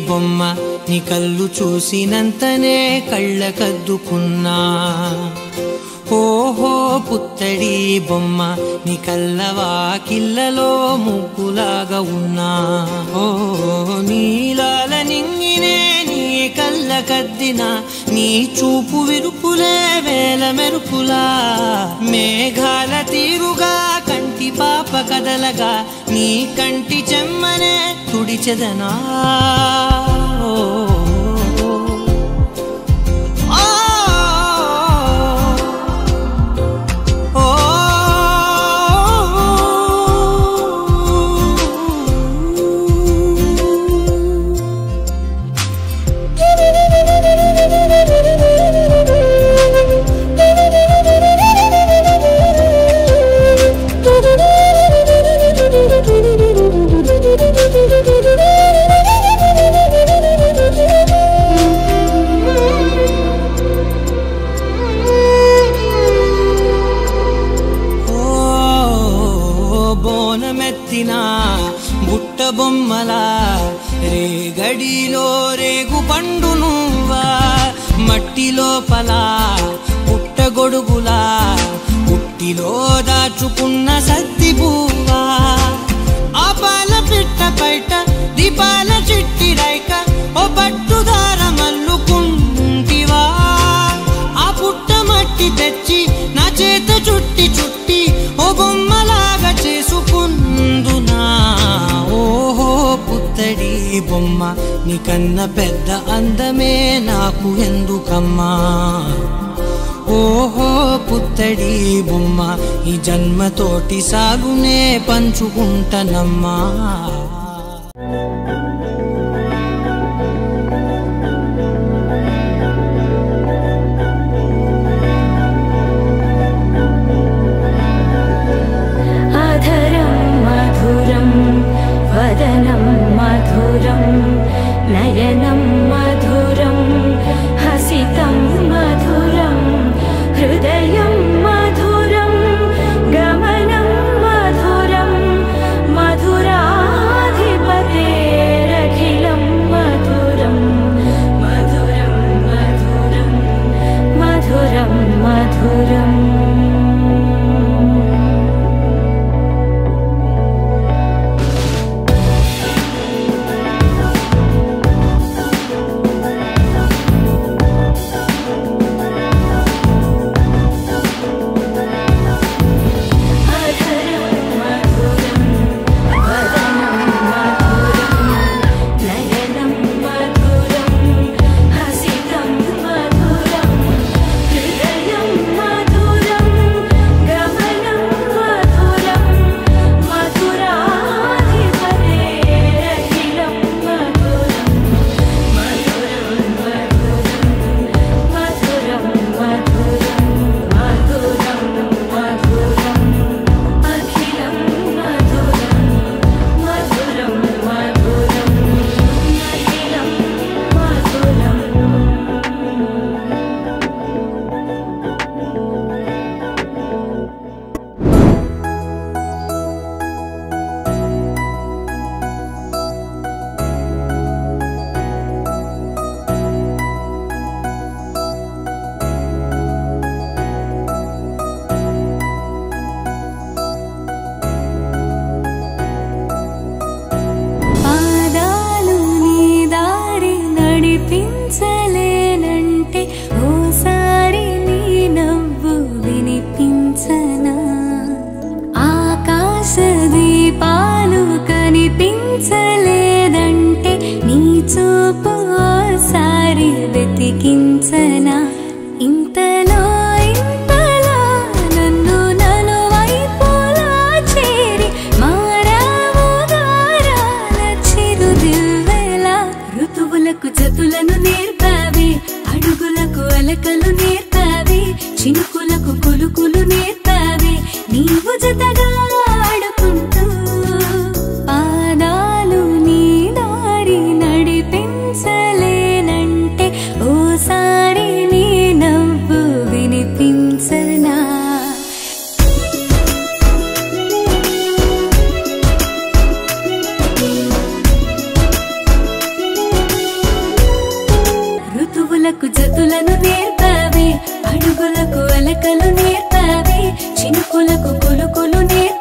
బొమ్మ నీ కళ్ళు చూసినంతనే కళ్ళకద్దుకున్నా ఓహో పుత్తడి బొమ్మ నీ కళ్ళవాకిళ్ళలో ముగ్గులాగా ఉన్నా ఓ నీలాల నింగినే నీ కళ్ళకద్దిన నీ చూపు విరుపులే వేల మెరుపులా మేఘాల తీరుగా కంటి పాప కదలగా నీ కంటి చెమ్మనే తుడిచెదనా బుట్ట బొమ్మలా రేగడిలో రేగు పండు నువ్వా మట్టి లోపల పుట్ట గొడుగులా పుట్టిలో దాచుకున్న సత్తి పువ్వా ఆపాల పిట్ట బయట దీపాల చిట్టి రైక ఓ పట్టుదార మల్లుకుంటివా ఆ పుట్ట మట్టి తెచ్చి నా చేత చుట్టి చుట్టి ఓ బొమ్మలాగా చేసుకుందునా ఓహో పుత్తడి బొమ్మ నీకన్నా పెద్ద అందమే నాకు ఎందుకమ్మా ఓహో పుత్తడి బొమ్మ ఈ జన్మతోటి సాగునే పంచుకుంటనమ్మా వదనం మధురం నయనం మధురం హసితం మధురం హృదయం మధురం గమనం మధురం మధురాధిపతేరఖిలం మధురం మధురం మధురం మధురం మధురం ఆకులకు జతులను నేర్పావే, అడుగులకు అలకలు నేర్పావే, చినుకులకు కొలుకులు నేర్పావే.